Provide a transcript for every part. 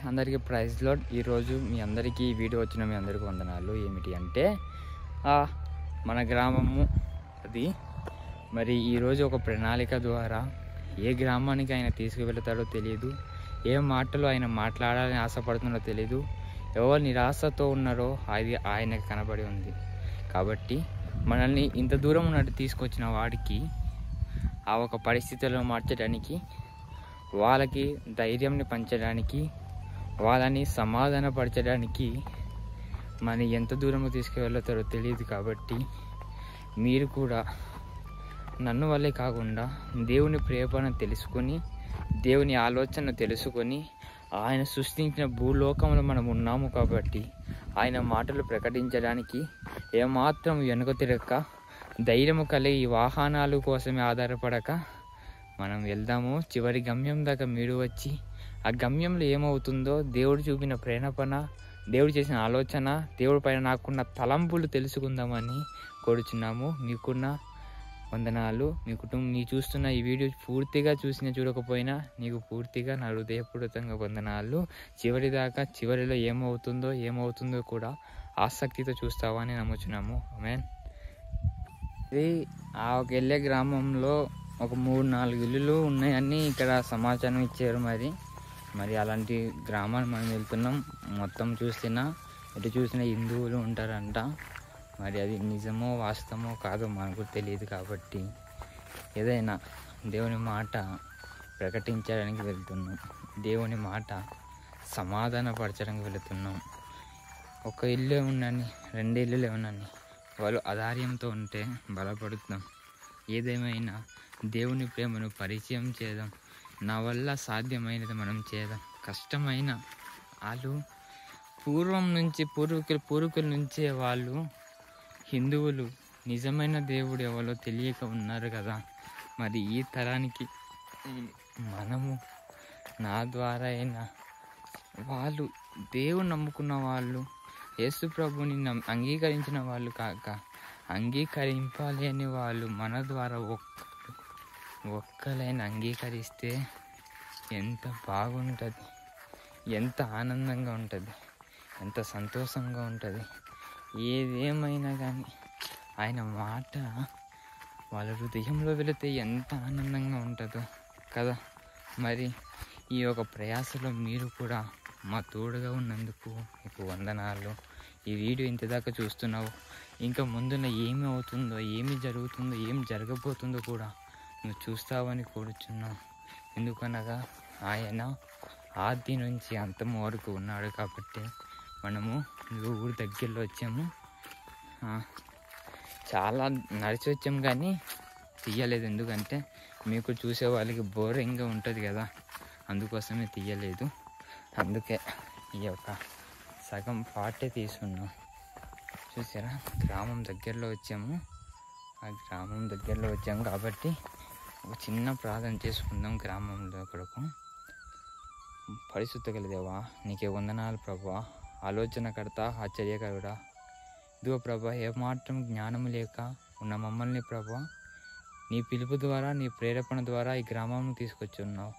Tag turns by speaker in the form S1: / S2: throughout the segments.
S1: అందరికీ praise lord. ఈరోజు మీ అందరికీ వీడియో వచ్చిన మీ అందరికీ వందనాలు. ఏమిటి అంటే మన గ్రామము అది మరి ఈరోజు ఒక ప్రణాళిక ద్వారా ఏ గ్రామానికి ఆయన తీసుకువెళతాడో తెలియదు, ఏ మాటలు ఆయన మాట్లాడాలని ఆశపడుతున్నాడో తెలియదు, ఎవరు నిరాశతో ఉన్నారో అది ఆయనకు కనబడి ఉంది. కాబట్టి మనల్ని ఇంత దూరం ఉన్నట్టు తీసుకొచ్చిన వాడికి ఆ ఒక పరిస్థితులను మార్చడానికి, వాళ్ళకి ధైర్యంని పంచడానికి, వాళ్ళని సమాధానపరచడానికి మన ఎంత దూరంలో తీసుకువెళ్తారో తెలియదు. కాబట్టి మీరు కూడా నన్ను వల్లే కాకుండా దేవుని ప్రేమను తెలుసుకొని, దేవుని ఆలోచన తెలుసుకొని, ఆయన సృష్టించిన భూలోకంలో మనం ఉన్నాము కాబట్టి ఆయన మాటలు ప్రకటించడానికి ఏమాత్రం వెనుక తిరగక, ధైర్యము కలిగి ఈ వాహనాలు కోసమే ఆధారపడక మనం వెళ్దాము. చివరి గమ్యం దాకా మీరు వచ్చి ఆ గమ్యంలో ఏమవుతుందో దేవుడు చూపిన ప్రేరణపన, దేవుడు చేసిన ఆలోచన, దేవుడి పైన నాకున్న తలంపులు తెలుసుకుందామని కోరుచున్నాము. మీకున్న వందనాలు. మీ కుటుంబం నీ చూస్తున్న ఈ వీడియో పూర్తిగా చూడకపోయినా నీకు పూర్తిగా నా హృదయపూర్వకంగా వందనాలు. చివరిలో ఏమవుతుందో కూడా ఆసక్తితో చూస్తావని నమ్ముచున్నాము. ఆమేన్. ఇది ఆ ఒక వెళ్ళే గ్రామంలో ఒక 3-4 ఇల్లులు ఉన్నాయని ఇక్కడ సమాచారం ఇచ్చారు. మరి అలాంటి గ్రామాన్ని మనం వెళ్తున్నాం. మొత్తం ఎటు చూసినా హిందువులు ఉంటారంట. మరి అది నిజమో వాస్తవమో కాదో మనకు తెలియదు. కాబట్టి ఏదైనా దేవుని మాట ప్రకటించడానికి వెళ్తున్నాం, దేవుని మాట సమాధానపరచడానికి వెళుతున్నాం. ఒక ఇల్లు ఉండని, 2 ఇల్లులు ఉండని, వాళ్ళు ఆధార్యంతో ఉంటే బలపడుతున్నాం. ఏదేమైనా దేవుని ప్రేమను పరిచయం చేద్దాం. నా వల్ల సాధ్యమైనది మనం చేద్దాం. కష్టమైన వాళ్ళు పూర్వీకుల నుంచే వాళ్ళు హిందువులు నిజమైన దేవుడు ఎవరో తెలియక ఉన్నారు కదా. మరి ఈ తరానికి మనము నా ద్వారా అయినా వాళ్ళు దేవుని నమ్ముకున్న వాళ్ళు, యేసు ప్రభుని అంగీకరించిన వాళ్ళు కాక అంగీకరింపాలి అని వాళ్ళు మన ద్వారా ఒక్కలైనా అంగీకరిస్తే ఎంత బాగుంటుంది, ఎంత ఆనందంగా ఉంటుంది, ఎంత సంతోషంగా ఉంటుంది. ఏదేమైనా కానీ ఆయన మాట వాళ్ళ హృదయంలో వెళితే ఎంత ఆనందంగా ఉంటుందో కదా. మరి ఈ యొక్క ప్రయాసలో మీరు కూడా మా తోడుగా ఉన్నందుకు మీకు వందనాలు. ఈ వీడియో ఇంతదాకా చూస్తున్నావు. ఇంకా ముందున ఏమి అవుతుందో, ఏమి జరుగుతుందో, ఏం జరగబోతుందో కూడా నువ్వు చూస్తావని కోరుచున్నావు. ఎందుకనగా ఆయన ఆది నుంచి అంతం వరకు ఉన్నాడు. కాబట్టి మనము ఊరు దగ్గరలో వచ్చాము. చాలా నడిచి వచ్చాము కానీ తీయలేదు. ఎందుకంటే మీకు చూసే వాళ్ళకి బోరింగ్గా ఉంటుంది కదా, అందుకోసమే తీయలేదు. అందుకే ఈ యొక్క సగం పార్టే తీసుకున్నాం. చూసారా, గ్రామం దగ్గరలో వచ్చాము. ఆ గ్రామం దగ్గరలో వచ్చాము కాబట్టి ఒక చిన్న ప్రార్థన చేసుకుందాం గ్రామంలో కొరకు. పరిశుద్ధ గల దేవా, నీకే వందనాలు ప్రభువా, ఆలోచనకర్త, ఆశ్చర్యకరుడా. ఇదిగో ప్రభా, ఏమాత్రం జ్ఞానం లేక ఉన్న మమ్మల్ని ప్రభా నీ పిలుపు ద్వారా, నీ ప్రేరేపణ ద్వారా ఈ గ్రామంను తీసుకొచ్చి ఉన్నావు.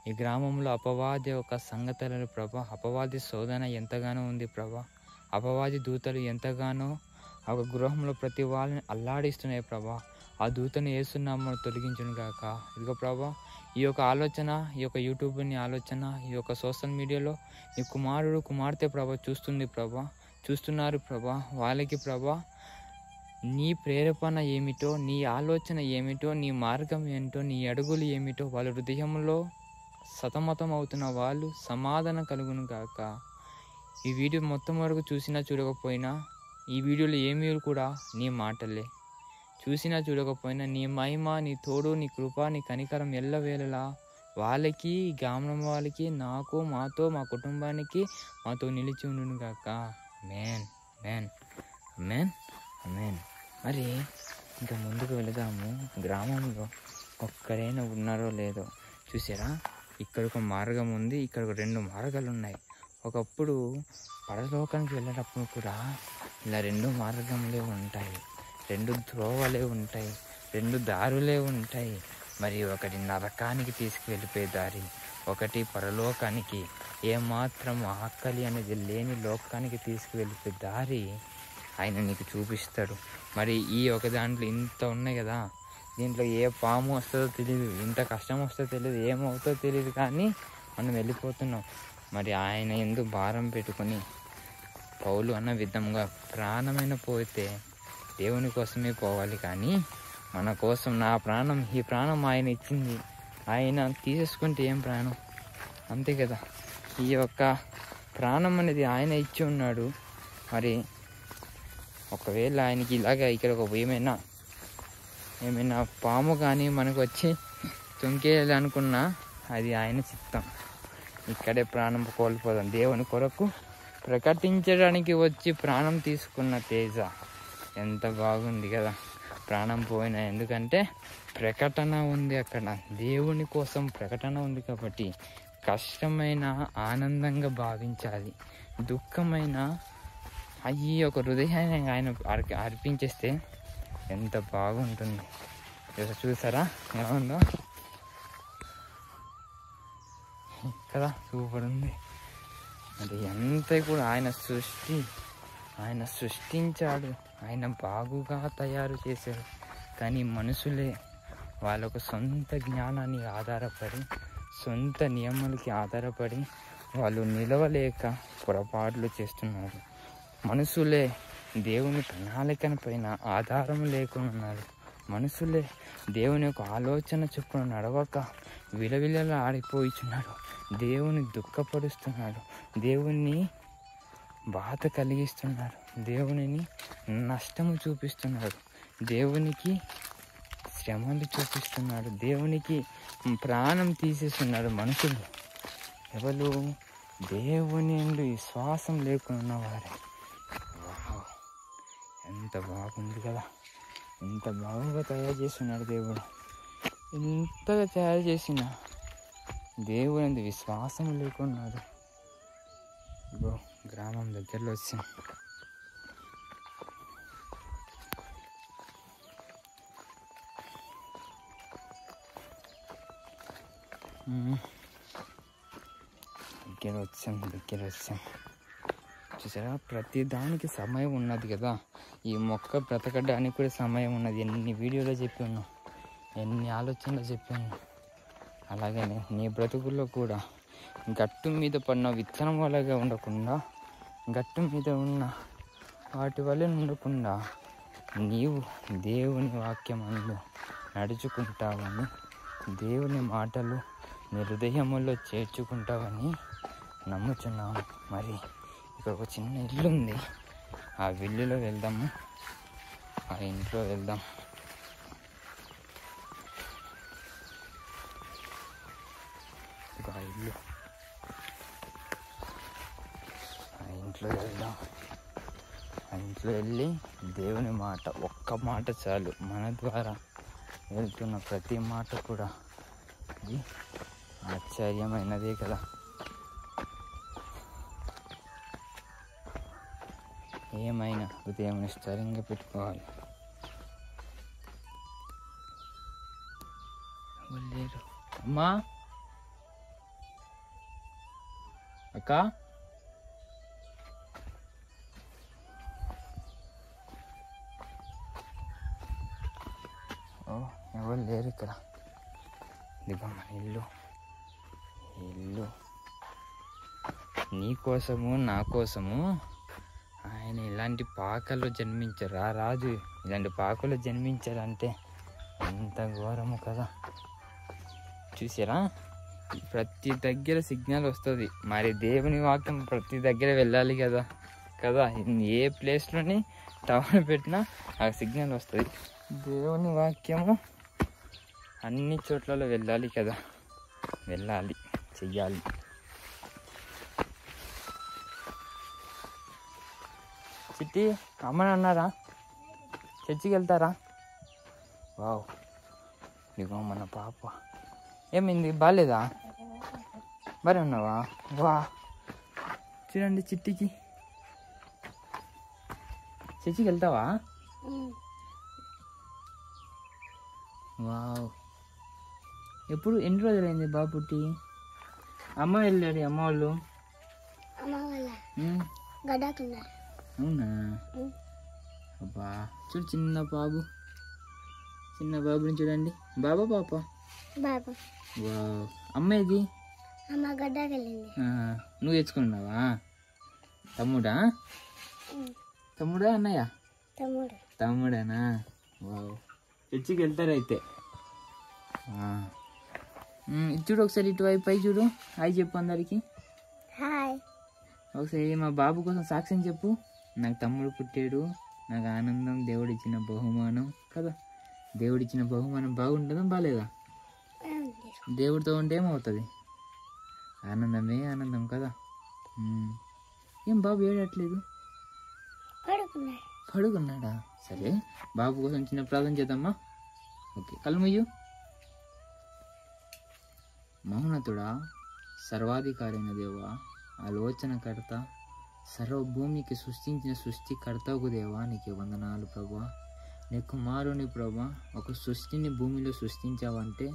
S1: ఈ గ్రామంలో అపవాది ఒక సంగతులను ప్రభా, అపవాది శోధన ఎంతగానో ఉంది ప్రభా. అపవాది దూతలు ఎంతగానో ఆ గృహంలో ప్రతి వాళ్ళని అల్లాడిస్తున్నాయి ప్రభా. ఆ దూతను యేసునామమున తొలగించును గాక. ఇదిగో ప్రభా, ఈ యొక్క ఆలోచన, ఈ యొక్క యూట్యూబ్ని ఆలోచన, ఈ యొక్క సోషల్ మీడియాలో నీ కుమారుడు కుమార్తె ప్రభా చూస్తున్నారు ప్రభా. వాళ్ళకి ప్రభా నీ ప్రేరేపణ ఏమిటో, నీ ఆలోచన ఏమిటో, నీ మార్గం ఏంటో, నీ అడుగులు ఏమిటో వాళ్ళ హృదయంలో సతమతం అవుతున్న వాళ్ళు సమాధానం కలుగును గాక. ఈ వీడియో మొత్తం వరకు చూసినా చూడకపోయినా, ఈ వీడియోలో ఏమీ కూడా నీ మాటలే. చూసినా చూడకపోయినా నీ మహిమ, నీ తోడు, నీ కృప, నీ కనికరం ఎల్లవేళలా వాళ్ళకి, గ్రామం వాళ్ళకి, నాకు, మాతో, మా కుటుంబానికి, మాతో నిలిచి ఉండును గాక. ఆమేన్, ఆమేన్, ఆమేన్, ఆమేన్. మరి ఇంకా ముందుకు వెళదాము. గ్రామంలో ఒక్కరైనా ఉన్నారో లేదో చూసారా, ఇక్కడ ఒక మార్గం ఉంది, ఇక్కడ 2 మార్గాలు ఉన్నాయి. ఒకప్పుడు పరలోకానికి వెళ్ళేటప్పుడు కూడా ఇలా 2 మార్గములే ఉంటాయి, 2 త్రోవలే ఉంటాయి, 2 దారులే ఉంటాయి. మరి ఒకటి నరకానికి తీసుకువెళ్ళిపోయే దారి, ఒకటి పరలోకానికి ఏమాత్రం ఆకలి అనేది లేని లోకానికి తీసుకువెళ్ళే దారి ఆయన నీకు చూపిస్తాడు. మరి ఈ ఒక దాంట్లో ఇంత ఉన్నాయి కదా, దీంట్లో ఏ పాము వస్తుందో తెలియదు, ఇంత కష్టం వస్తుందో తెలియదు, ఏమవుతుందో తెలియదు, కానీ మనం వెళ్ళిపోతున్నాం. మరి ఆయన ఎందుకు భారం పెట్టుకొని పౌలు అన్న విధంగా ప్రాణమైన పోతే దేవుని కోసమే పోవాలి, కానీ మన కోసం నా ప్రాణం, ఈ ప్రాణం ఆయన ఇచ్చింది, ఆయన తీసేసుకుంటే ఏం ప్రాణం, అంతే కదా. ఈ యొక్క ప్రాణం అనేది ఆయన ఇచ్చి ఉన్నాడు. మరి ఒకవేళ ఆయనకి ఇలాగ ఇక్కడ ఒక ఏమైనా పాము కానీ మనకు వచ్చి తుంకేయాలి అనుకున్నా అది ఆయన చిత్తం. ఇక్కడే ప్రాణం కోల్పోదాం. దేవుని కొరకు ప్రకటించడానికి వచ్చి ప్రాణం తీసుకున్న తేజ ఎంత బాగుంది కదా. ప్రాణం పోయినా ఎందుకంటే ప్రకటన ఉంది అక్కడ, దేవుని కోసం ప్రకటన ఉంది. కాబట్టి కష్టమైన ఆనందంగా భావించాలి, దుఃఖమైన ఈ ఒక హృదయాన్ని ఆయన అర్పించేస్తే ఎంత బాగుంటుంది చూసారా, ఎలా ఉందో కదా, సూపర్ ఉంది. అది ఎంత కూడా ఆయన సృష్టించాడు, ఆయన బాగుగా తయారు చేశాడు. కానీ మనుషులే వాళ్ళకు సొంత జ్ఞానాన్ని ఆధారపడి, సొంత నియమాలకి ఆధారపడి వాళ్ళు నిలవలేక పొరపాట్లు చేస్తున్నారు. మనుషులే దేవుని ప్రణాళికన పైన ఆధారం లేకుండా ఉన్నారు. మనుషులే దేవుని యొక్క ఆలోచన చొప్పున నడవక విలవిలలా ఆడిపోయిచున్నాడు. దేవుని దుఃఖపరుస్తున్నాడు, దేవుణ్ణి బాధ కలిగిస్తున్నాడు, దేవునిని నష్టము చూపిస్తున్నాడు, దేవునికి శ్రమలు చూపిస్తున్నాడు, దేవునికి ప్రాణం తీసేస్తున్నాడు. మనుషులు ఎవరు దేవుని యందు విశ్వాసం లేకుండా వారే. ఎంత బాగుంది కదా, ఎంత బాగుగా తయారు చేస్తున్నాడు దేవుడు. ఎంతగా తయారు చేసిన దేవుని యందు విశ్వాసం లేకున్నాడు. ఇగో గ్రామం దగ్గరలో వచ్చాం. దగ్గర వచ్చాం చూసారా. ప్రతి దానికి సమయం ఉన్నది కదా. ఈ మొక్క బ్రతకడానికి కూడా సమయం ఉన్నది. ఎన్ని వీడియోలో చెప్పి ఉన్నాం, ఎన్ని ఆలోచనలు చెప్పాను. అలాగే నీ బ్రతుకుల్లో కూడా గట్టు మీద పడిన విత్తనం వల్లగా ఉండకుండా, గట్టు మీద ఉన్న వాటి వల్ల ఉండకుండా నీవు దేవుని వాక్యములో నడుచుకుంటావని, దేవుని మాటలు నీ హృదయములో చేర్చుకుంటావని నమ్ముచున్నాను. మరి ఇక్కడ ఒక చిన్న ఇల్లు ఉంది, ఆ ఇల్లులో వెళ్దాము, ఆ ఇంట్లో వెళ్దాం. ఆ ఇల్లు, ఆ ఇంట్లో వెళ్దాం. ఆ ఇంట్లో వెళ్ళి దేవుని మాట, ఒక్క మాట చాలు. మన ద్వారా వెళ్తున్న ప్రతి మాట కూడా ఇది ఆశ్చర్యమైనదే కదా. ఏమైనా హృదయం స్థిరంగా పెట్టుకోవాలి. లేరు అమ్మా, అక్క, ఎవరు లేరు ఇక్కడ. ఇదిగో మన ఇల్లు. ఇల్లు నీ కోసము, నా కోసము ఆయన ఇలాంటి పాకల్లో జన్మించారు. ఆ రాజు ఇలాంటి పాకల్లో జన్మించారంటే ఎంత ఘోరము కదా. చూసారా, ప్రతి దగ్గర సిగ్నల్ వస్తుంది. మరి దేవుని వాక్యం ప్రతి దగ్గర వెళ్ళాలి కదా. ఏ ప్లేస్లోని టవర్ పెట్టినా ఆ సిగ్నల్ వస్తుంది. దేవుని వాక్యము అన్ని చోట్లలో వెళ్ళాలి కదా, వెళ్ళాలి, చెయ్యాలి. చిట్టి అమ్మని అన్నారా, చర్చికి వెళ్తారా? వావ్, ఇదిగో మన పాప. ఏమైంది, బాగాలేదా? బాగా ఉన్నావా? వా, చూడండి చిట్టికి. చర్చికి వెళ్తావా? వావ్, ఎప్పుడు ఎన్ని రోజులైంది బాబు పుట్టి? అమ్మ వెళ్ళాడు అమ్మ వాళ్ళు అవునా అబ్బా చూడు చిన్న బాబుని చూడండి బాబా పాప వావ్ అమ్మ ఇది నువ్వు తెచ్చుకున్నావా తమ్ముడా అన్నయ్య తమ్ముడేనా వావ్ చర్చికి వెళ్తారు అయితే చూడు ఒకసారి ఇటువైపు పై చూడు హాయ్ చెప్పు అందరికి ఒకసారి మా బాబు కోసం సాక్ష్యం చెప్పు నాకు తమ్ముడు పుట్టాడు నాకు ఆనందం దేవుడిచ్చిన బహుమానం కదా దేవుడిచ్చిన బహుమానం బాగుంటుందా బాగాలేదా దేవుడితో ఉంటే ఏమవుతుంది ఆనందమే ఆనందం కదా ఏం బాబు ఏడట్లేదు పడుకున్నాడా సరే బాబు కోసం చిన్న ప్రార్థన చేద్దామా ఓకే కలుమయ్యు మౌనతుడా సర్వాధికారైన దేవా ఆలోచనకర్త సర్వభూమికి సృష్టించిన సృష్టికర్తకు దేవా నీకు వందనాలు ప్రభా నీ కుమారుని ప్రభా ఒక సృష్టిని భూమిలో సృష్టించావంటే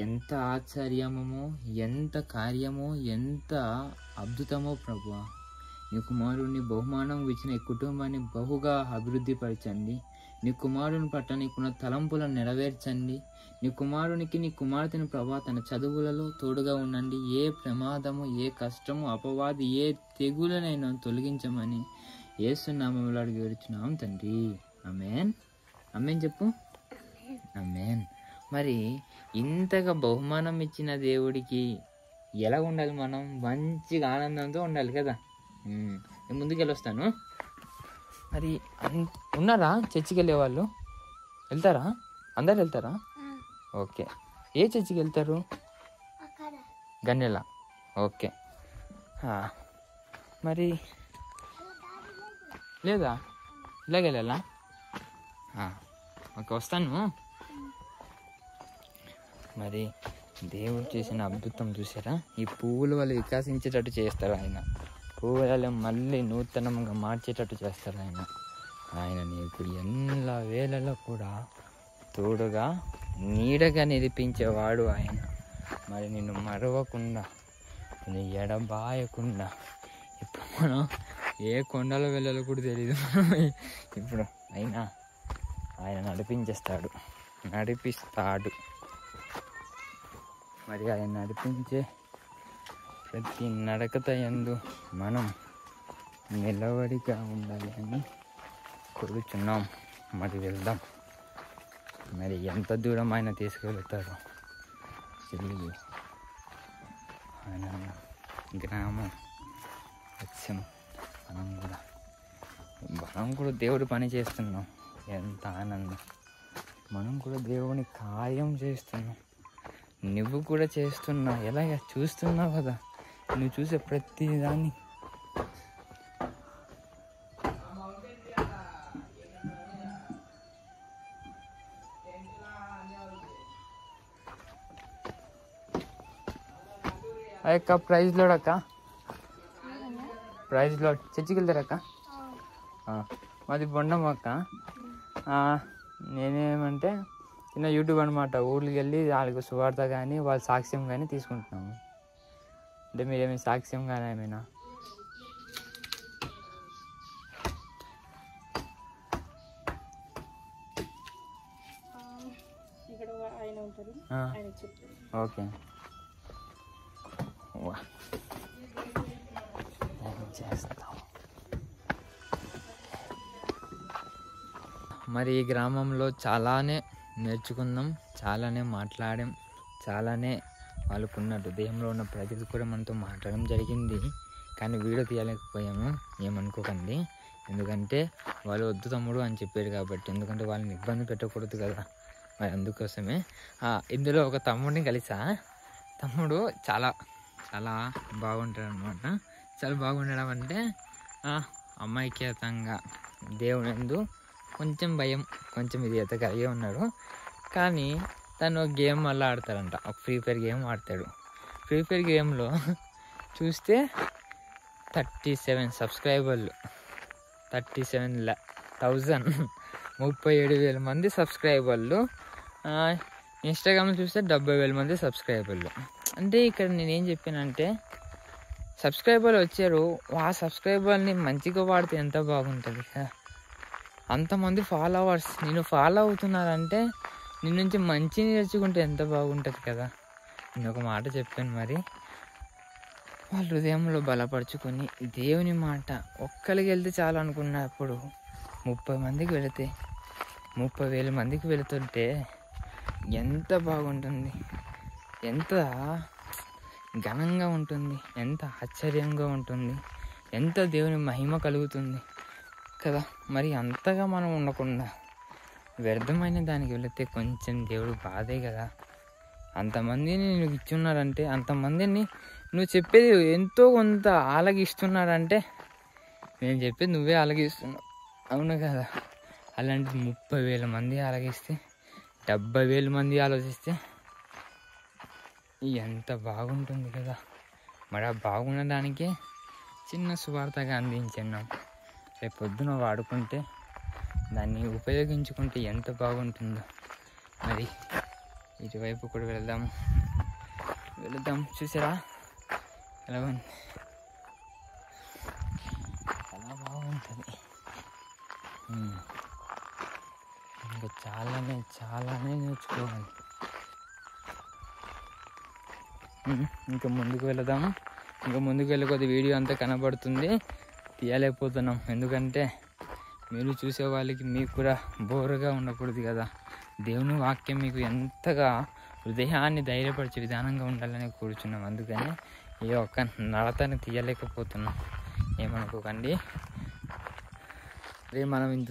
S1: ఎంత ఆశ్చర్యమో ఎంత కార్యమో ఎంత అద్భుతమో ప్రభా నీ కుమారుని బహుమానం ఇచ్చిన ఈ కుటుంబాన్ని బహుగా అభివృద్ధి పరచండి నీ కుమారుని పట్ల నీకున్న తలంపులను నెరవేర్చండి నీ కుమారునికి నీ కుమార్తెను ప్రభా తన చదువులలో తోడుగా ఉండండి ఏ ప్రమాదము ఏ కష్టము అపవాది ఏ తెగులనైనా తొలగించమని యేసునామములో అడిగి వేడుచున్నాం తండ్రి ఆమేన్ ఆమేన్ చెప్పు ఆమేన్ మరి ఇంతగా బహుమానం ఇచ్చిన దేవుడికి ఎలా ఉండాలి మనం మంచిగా ఆనందంతో ఉండాలి కదా నేను ముందుకు వెళ్ళొస్తాను మరి ఉన్నారా చర్చికి వెళ్ళే వాళ్ళు వెళ్తారా అందరు వెళ్తారా ఓకే ఏ చర్చికి వెళ్తారు గన్నెల ఓకే మరి లేదా ఇలాగెళ్ళాలా ఓకే వస్తాను మరి దేవుడు చేసిన అద్భుతం చూసారా ఈ పువ్వుల వల్ల వికాసించేటట్టు చేస్తారు ఆయన పువ్వులలో మళ్ళీ నూతనంగా మార్చేటట్టు చేస్తారు ఆయన నీకు ఎల్ల వేళలో కూడా తోడుగా నీడగా నిలిపించేవాడు ఆయన మరి నిన్ను మరవకుండా నిన్ను ఎడబాయకుండా ఇప్పుడు మనం ఏ కొండలో వెళ్ళాలో కూడా తెలియదు ఇప్పుడు అయినా ఆయన నడిపిస్తాడు మరి ఆయన నడిపించే ప్రతి నడకత యందు మనం నిలబడిగా ఉండాలి అని కోరుచున్నాం మరి వెళ్దాం మరి ఎంత దూరం ఆయన తీసుకెళ్తారో తెలియదు ఆయన గ్రామం లక్ష్యం మనం కూడా దేవుడు పని చేస్తున్నాం ఎంత ఆనందం మనం కూడా దేవుని కార్యం చేస్తున్నాం నువ్వు కూడా చేస్తున్నావు ఎలాగ చూస్తున్నావు కదా నువ్వు చూసే ప్రతి దాన్ని అక్క ప్రైజ్ లోడ్ చర్చికి వెళ్తారక్క మాది బొండం అక్క నేనేమంటే చిన్న యూట్యూబ్ అనమాట ఊళ్ళకి వెళ్ళి వాళ్ళకి సువార్త కానీ వాళ్ళ సాక్ష్యం కానీ తీసుకుంటున్నాము అంటే మీరేమైనా సాక్ష్యం కానీ ఏమైనా ఓకే చేస్తాం మరి ఈ గ్రామంలో చాలానే నేర్చుకుందాం చాలానే మాట్లాడాం చాలానే వాళ్ళకున్న హృదయంలో ఉన్న ప్రజలు కూడా మనతో మాట్లాడడం జరిగింది కానీ వీడియో తీయలేకపోయాము ఏమనుకోకండి ఎందుకంటే వాళ్ళు వద్దు తమ్ముడు అని చెప్పారు కాబట్టి ఎందుకంటే వాళ్ళని ఇబ్బంది పెట్టకూడదు కదా మరి అందుకోసమే ఇందులో ఒక తమ్ముడిని కలిసా తమ్ముడు చాలా చాలా బాగుంటాడు అనమాట చాలా బాగుండడం అంటే అమాయకతంగా దేవుని యందు కొంచెం భయం కొంచెం విధేయత కలిగి ఉన్నాడు కానీ తను ఒక గేమ్ మళ్ళీ ఆడతాడంట ఒక ఫ్రీ ఫైర్ గేమ్ ఆడతాడు ఫ్రీ ఫైర్ గేమ్లో చూస్తే 37 సబ్స్క్రైబర్లు 37,000 37,000 మంది సబ్స్క్రైబర్లు ఇన్స్టాగ్రామ్లో చూస్తే 70,000 మంది సబ్స్క్రైబర్లు అంటే ఇక్కడ నేనేం చెప్పానంటే సబ్స్క్రైబర్లు వచ్చారు, ఆ సబ్స్క్రైబర్ని మంచిగా వాడితే ఎంత బాగుంటుంది కదా. అంతమంది ఫాలోవర్స్ నేను ఫాలో అవుతున్నారంటే నీ నుంచి మంచి నేర్చుకుంటే ఎంత బాగుంటుంది కదా. నేను ఒక మాట చెప్పాను, మరి వాళ్ళ హృదయంలో బలపరుచుకొని దేవుని మాట ఒక్కరికి వెళ్తే చాలు అనుకున్నప్పుడు 30 మందికి వెళితే 30,000 మందికి వెళుతుంటే ఎంత బాగుంటుంది, ఎంత ఘనంగా ఉంటుంది, ఎంత ఆశ్చర్యంగా ఉంటుంది, ఎంత దేవుని మహిమ కలుగుతుంది కదా. మరి అంతగా మనం ఉండకుండా వ్యర్థమైన దానికి వెళితే కొంచెం దేవుడు బాధే కదా. అంతమందిని నువ్వు ఇచ్చున్నారంటే, అంతమందిని నువ్వు చెప్పేది ఎంతో కొంత ఆలగిస్తున్నారంటే నేను చెప్పేది నువ్వే ఆలగిస్తున్నావు, అవును కదా. అలాంటి 30,000 మంది ఆలగిస్తే 70,000 మంది ఆలోచిస్తే ఎంత బాగుంటుంది కదా. మరి ఆ బాగుండడానికే చిన్న సువార్తగా అందించున్నాం. రేపు పొద్దున వాడుకుంటే దాన్ని ఉపయోగించుకుంటే ఎంత బాగుంటుందో. మరి ఇటువైపు కూడా వెళదాం చూసారా ఎలా ఉంది, చాలా బాగుంటుంది. ఇంకా చాలానే నేర్చుకోవాలి. ఇంకా ముందుకు వెళదాము. ఇంకా ముందుకు వెళ్ళే కొద్ది వీడియో అంతా కనబడుతుంది, తీయలేకపోతున్నాం. ఎందుకంటే మీరు చూసే వాళ్ళకి మీకు కూడా బోరుగా ఉండకూడదు కదా. దేవుని వాక్యం మీకు ఎంతగా హృదయాన్ని ధైర్యపరిచే విధానంగా ఉండాలని కూర్చున్నాం. అందుకని ఈ ఒక్క నడతని తీయలేకపోతున్నాం, ఏమనుకోకండి. అదే మనం ఇంత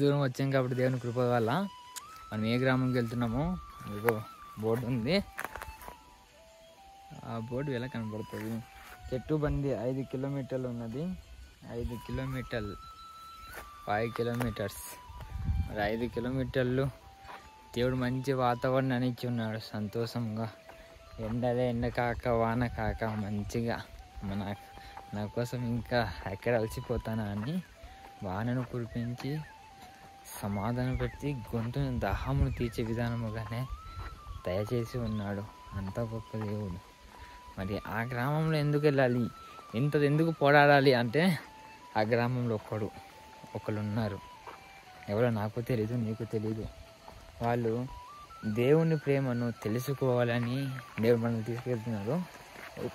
S1: దూరం వచ్చాం కాబట్టి దేవుని కృప వల్ల మనం ఏ గ్రామంకి వెళ్తున్నామో మీకు బోర్డు ఉంది. ఆ బోర్డు ఎలా కనబడుతుంది, చెట్టు బండి 5 కిలోమీటర్లు ఉన్నది. 5 కిలోమీటర్లు 5 కిలోమీటర్స్. మరి 5 కిలోమీటర్లు దేవుడు మంచి వాతావరణాన్ని ఇచ్చి ఉన్నాడు, సంతోషంగా. ఎండ కాక వాన కాక మంచిగా నా కోసం ఇంకా ఎక్కడ అలసిపోతానా అని వానను కురిపించి సమాధానం పెట్టి గొంతును దాహమును తీర్చే విధానముగానే దయచేసి ఉన్నాడు. అంత గొప్ప దేవుడు. మరి ఆ గ్రామంలో ఎందుకు వెళ్ళాలి, ఎందుకు పోరాడాలి అంటే ఆ గ్రామంలో ఒకళ్ళు ఉన్నారు. ఎవరో నాకు తెలీదు, నీకు తెలీదు. వాళ్ళు దేవుని ప్రేమను తెలుసుకోవాలని దేవుడు మనల్ని తీసుకెళ్తున్నారు.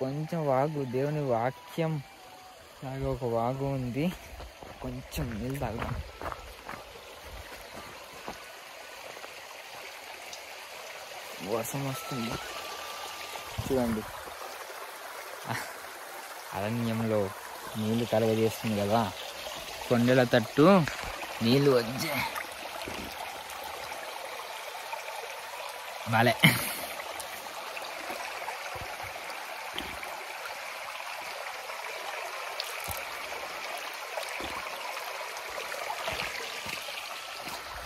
S1: కొంచెం వాగు, దేవుని వాక్యం లాగా ఒక వాగు ఉంది, కొంచెం నీళ్ళు తాగుదాం. వర్షం వస్తుంది చూడండి, అరణ్యంలో నీళ్లు కలగజేస్తుంది కదా, కొండల తట్టు నీళ్ళు వచ్చే బాలే.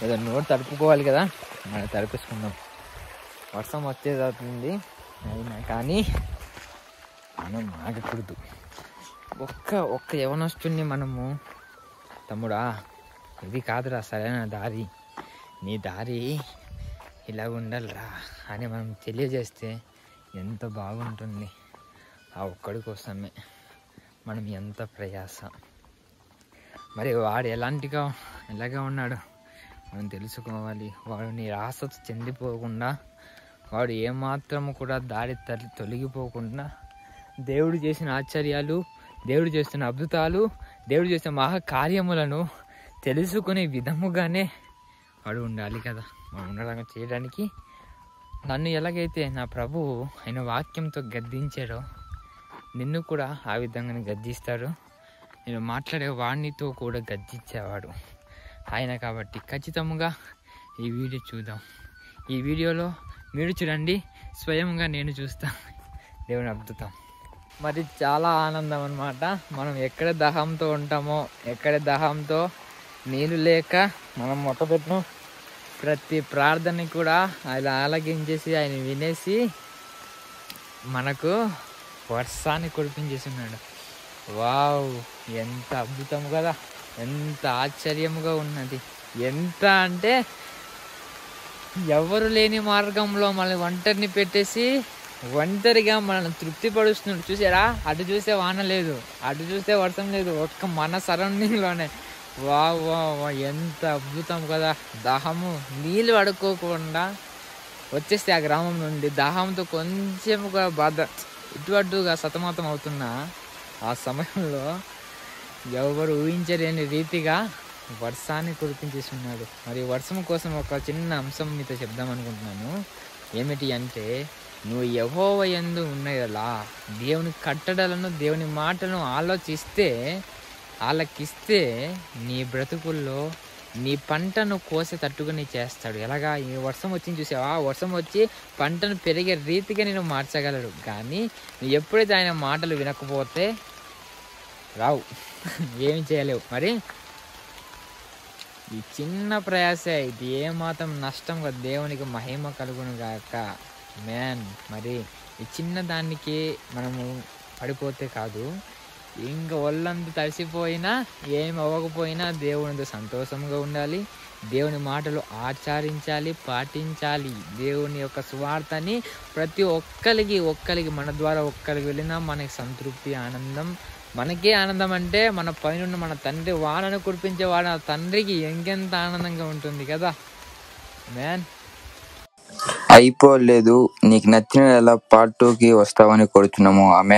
S1: ఏదో నోరు తడుపుకోవాలి కదా, మనం తడిపేసుకుందాం. వర్షం వచ్చేది అవుతుంది అయినా కానీ మనం ఆగకూడదు. ఒక్క యవనస్తుని మనము, తమ్ముడా ఇది కాదురా సరైన దారి, నీ దారి ఇలా ఉండాలిరా అని మనం తెలియజేస్తే ఎంత బాగుంటుంది. ఆ ఒక్కడి కోసమే మనం ఎంత ప్రయాస. మరి వాడు ఎలాగా ఉన్నాడు మనం తెలుసుకోవాలి. వాడు నిరాశ చెందిపోకుండా, వాడు ఏమాత్రము కూడా తొలగిపోకుండా దేవుడు చేసిన ఆశ్చర్యాలు, దేవుడు చేస్తున్న అద్భుతాలు, దేవుడు చేసిన మహాకార్యములను తెలుసుకునే విధముగానే వాడు ఉండాలి కదా. ఉండడం చేయడానికి నన్ను ఎలాగైతే నా ప్రభువు ఆయన వాక్యంతో గద్దించాడో నిన్ను కూడా ఆ విధంగానే గద్దిస్తాడు. నేను మాట్లాడే వాడినితో కూడా గద్దించేవాడు ఆయన. కాబట్టి ఖచ్చితంగా ఈ వీడియో చూద్దాం. ఈ వీడియోలో మీరు చూడండి, స్వయంగా నేను చూస్తాను దేవుని అద్భుతం. మరి చాలా ఆనందం అన్నమాట. మనం ఎక్కడ దాహంతో ఉంటామో, ఎక్కడ దాహంతో నీళ్ళు లేక మనం మొట్టపెట్టిన ప్రతి ప్రార్థన కూడా ఆయన ఆలకించేసి ఆయన వినేసి మనకు వర్షాన్ని కురిపించేస్తున్నాడు. వావ్, ఎంత అద్భుతం కదా, ఎంత ఆశ్చర్యముగా ఉన్నది. ఎంత అంటే ఎవరు లేని మార్గంలో మళ్ళీ ఒంటరిని పెట్టేసి ఒంటరిగా మనల్ని తృప్తిపరుస్తున్నాడు. చూసారా, అటు చూస్తే వాన లేదు, అటు చూస్తే వర్షం లేదు, ఒక్క మన సరౌండింగ్లోనే. వా వా వా ఎంత అద్భుతం కదా. దాహము, నీళ్ళు అడుక్కోకుండా వచ్చేస్తే ఆ గ్రామం నుండి దాహంతో కొంచెం బాధ ఇటువట్టుగా సతమతం అవుతున్నా ఆ సమయంలో ఎవరు ఊహించలేని రీతిగా వర్షాన్ని కురిపించేస్తున్నాడు. మరి వర్షం కోసం ఒక చిన్న అంశం మీతో చెప్దాం అనుకుంటున్నాను. ఏమిటి అంటే, నువ్వు యెహోవా యందు ఉన్నలా దేవుని కట్టడలను దేవుని మాటలను ఆలకిస్తే నీ బ్రతుకుల్లో నీ పంటను కోసేటట్టుగా నీ చేస్తాడు. ఎలాగా? ఈ వర్షం వచ్చింది చూసావా, వర్షం వచ్చి పంటను పెరిగే రీతిగా నేను మార్చగలడు. కానీ నువ్వు ఎప్పుడైతే ఆయన మాటలు వినకపోతే రావు, ఏమి చేయలేవు. మరి ఈ చిన్న ప్రయాస ఇది ఏమాత్రం నష్టం కదా, దేవునికి మహిమ కలుగును గాక. మరి ఈ చిన్న దానికి మనము పడిపోతే కాదు, ఇంకా ఒళ్ళంతా తడిసిపోయినా ఏమి అవ్వకపోయినా దేవునితో సంతోషంగా ఉండాలి. దేవుని మాటలు ఆచరించాలి, పాటించాలి. దేవుని యొక్క సువార్తని ప్రతి ఒక్కరికి మన ద్వారా ఒక్కరికి వెళ్ళినా మనకి సంతృప్తి, ఆనందం. మనకే ఆనందం అంటే మన పైన మన తండ్రి వానను కురిపించేవాడు, ఆ తండ్రికి ఇంకెంత ఆనందంగా ఉంటుంది కదా.
S2: అయిపోలేదు. నీకు నచ్చిన ఎలా పార్ట్ 2కి వస్తావని కోరుతున్నాము. ఆమెన్.